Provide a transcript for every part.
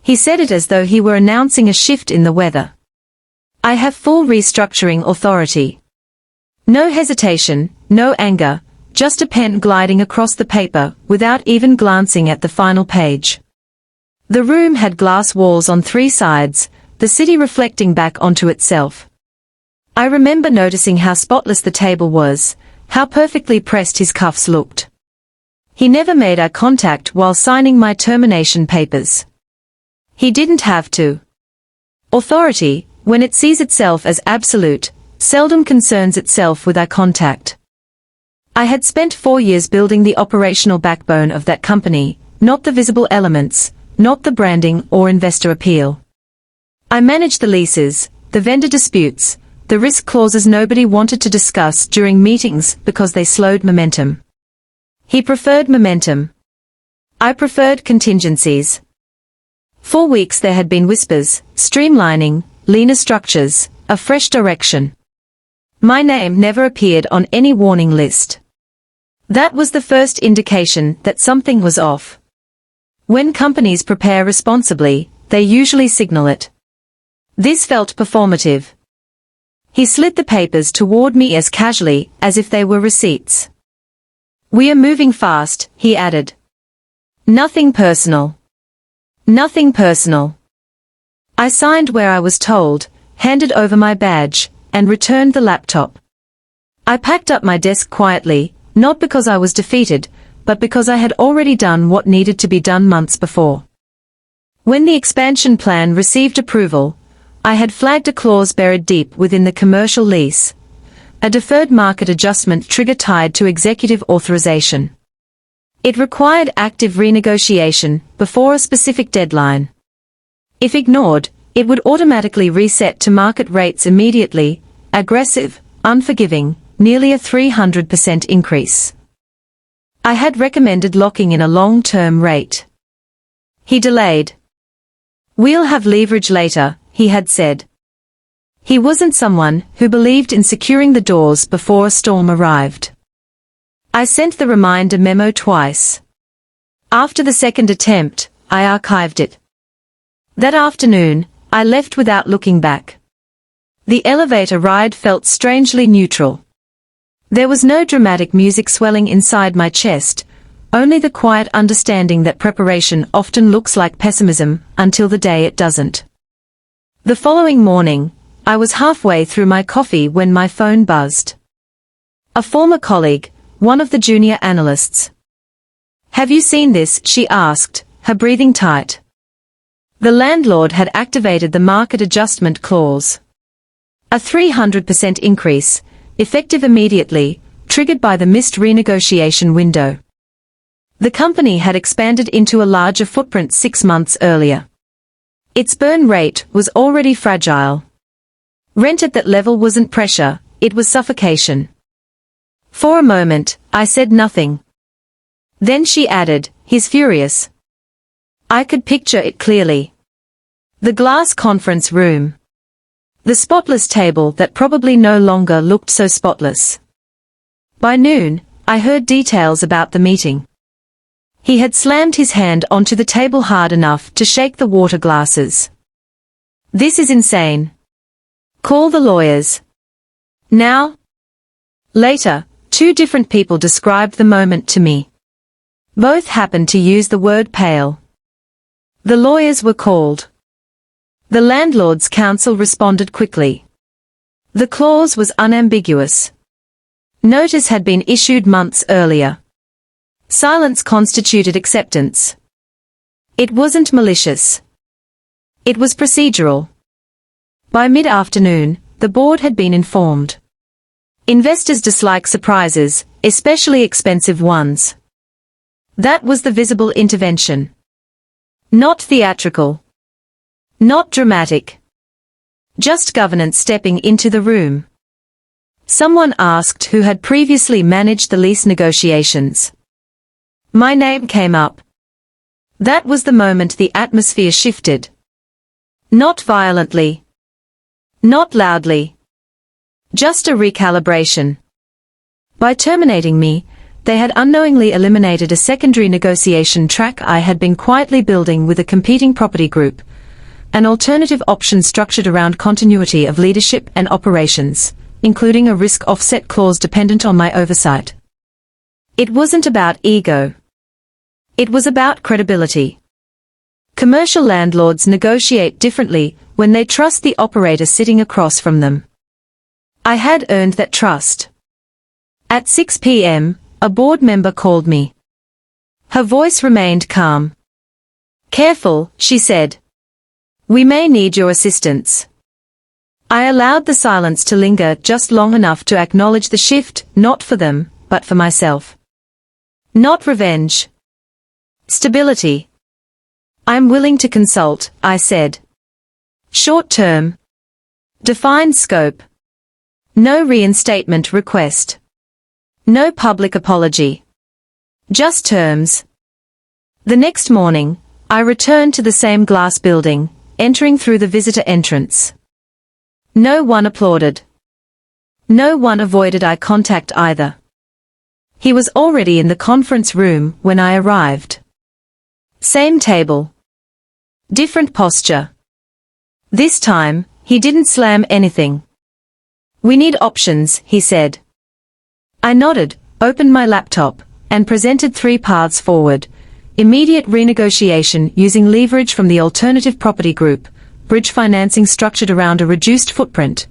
He said it as though he were announcing a shift in the weather. I have full restructuring authority. No hesitation, no anger, just a pen gliding across the paper without even glancing at the final page. The room had glass walls on 3 sides, the city reflecting back onto itself. I remember noticing how spotless the table was, how perfectly pressed his cuffs looked. He never made eye contact while signing my termination papers. He didn't have to. Authority, when it sees itself as absolute, seldom concerns itself with eye contact. I had spent 4 years building the operational backbone of that company, not the visible elements, not the branding or investor appeal. I managed the leases, the vendor disputes, the risk clauses nobody wanted to discuss during meetings because they slowed momentum. He preferred momentum. I preferred contingencies. For weeks there had been whispers, streamlining, leaner structures, a fresh direction. My name never appeared on any warning list. That was the first indication that something was off. When companies prepare responsibly, they usually signal it. This felt performative. He slid the papers toward me as casually as if they were receipts. "We are moving fast," he added. "Nothing personal. Nothing personal." I signed where I was told, handed over my badge, and returned the laptop. I packed up my desk quietly, not because I was defeated, but because I had already done what needed to be done months before. When the expansion plan received approval, I had flagged a clause buried deep within the commercial lease, a deferred market adjustment trigger tied to executive authorization. It required active renegotiation before a specific deadline. If ignored, it would automatically reset to market rates immediately, aggressive, unforgiving, nearly a 300% increase. I had recommended locking in a long-term rate. He delayed. "We'll have leverage later," he had said. He wasn't someone who believed in securing the doors before a storm arrived. I sent the reminder memo twice. After the second attempt, I archived it. That afternoon, I left without looking back. The elevator ride felt strangely neutral. There was no dramatic music swelling inside my chest, only the quiet understanding that preparation often looks like pessimism until the day it doesn't. The following morning, I was halfway through my coffee when my phone buzzed. A former colleague, one of the junior analysts. "Have you seen this?" she asked, her breathing tight. The landlord had activated the market adjustment clause. A 300% increase, effective immediately, triggered by the missed renegotiation window. The company had expanded into a larger footprint 6 months earlier. Its burn rate was already fragile. Rent at that level wasn't pressure, it was suffocation. For a moment, I said nothing. Then she added, "He's furious." I could picture it clearly. The glass conference room. The spotless table that probably no longer looked so spotless. By noon, I heard details about the meeting. He had slammed his hand onto the table hard enough to shake the water glasses. "This is insane. Call the lawyers. Now?" Later, 2 different people described the moment to me. Both happened to use the word pale. The lawyers were called. The landlord's counsel responded quickly. The clause was unambiguous. Notice had been issued months earlier. Silence constituted acceptance. It wasn't malicious. It was procedural. By mid-afternoon, the board had been informed. Investors dislike surprises, especially expensive ones. That was the visible intervention. Not theatrical. Not dramatic. Just governance stepping into the room. Someone asked who had previously managed the lease negotiations. My name came up. That was the moment the atmosphere shifted. Not violently. Not loudly. Just a recalibration. By terminating me, They had unknowingly eliminated a secondary negotiation track I had been quietly building with a competing property group, an alternative option structured around continuity of leadership and operations, including a risk offset clause dependent on my oversight. It wasn't about ego. It was about credibility. Commercial landlords negotiate differently when they trust the operator sitting across from them. I had earned that trust. At 6 p.m., a board member called me. Her voice remained calm. "Careful," she said. "We may need your assistance." I allowed the silence to linger just long enough to acknowledge the shift, not for them, but for myself. Not revenge. Stability. "I'm willing to consult," I said. Short term. Defined scope. No reinstatement request. No public apology. Just terms. The next morning, I returned to the same glass building, entering through the visitor entrance. No one applauded. No one avoided eye contact either. He was already in the conference room when I arrived. Same table. Different posture. This time, he didn't slam anything. "We need options," he said. I nodded, opened my laptop, and presented 3 paths forward: immediate renegotiation using leverage from the alternative property group, bridge financing structured around a reduced footprint,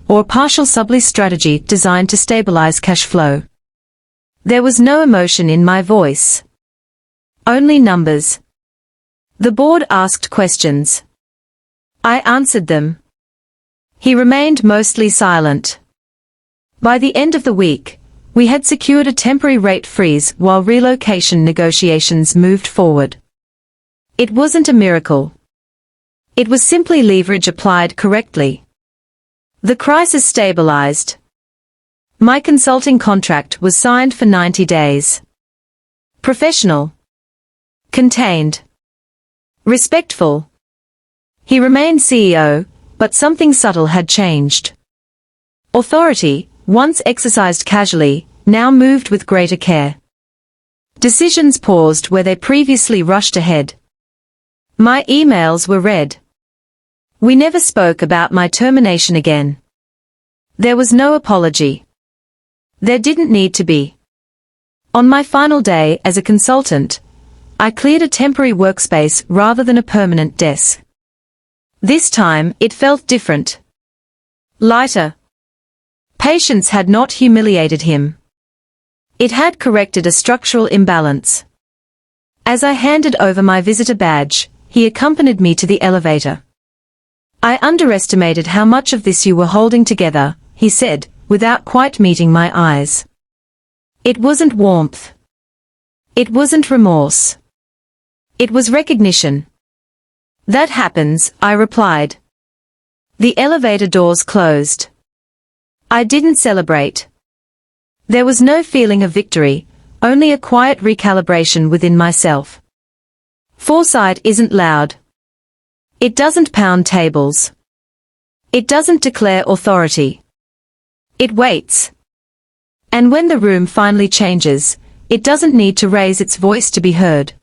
or partial sublease strategy designed to stabilize cash flow. There was no emotion in my voice. Only numbers. The board asked questions. I answered them. He remained mostly silent. By the end of the week, we had secured a temporary rate freeze while relocation negotiations moved forward. It wasn't a miracle. It was simply leverage applied correctly. The crisis stabilized. My consulting contract was signed for 90 days. Professional. Contained. Respectful. He remained CEO, but something subtle had changed. Authority, once exercised casually, now moved with greater care. Decisions paused where they previously rushed ahead. My emails were read. We never spoke about my termination again. There was no apology. There didn't need to be. On my final day as a consultant, I cleared a temporary workspace rather than a permanent desk. This time, it felt different. Lighter. Patience had not humiliated him. It had corrected a structural imbalance. As I handed over my visitor badge, he accompanied me to the elevator. I underestimated how much of this you were holding together, he said, without quite meeting my eyes. It wasn't warmth. It wasn't remorse. It was recognition. That happens, I replied. The elevator doors closed. I didn't celebrate. There was no feeling of victory, only a quiet recalibration within myself. Foresight isn't loud. It doesn't pound tables. It doesn't declare authority. It waits. And when the room finally changes, it doesn't need to raise its voice to be heard.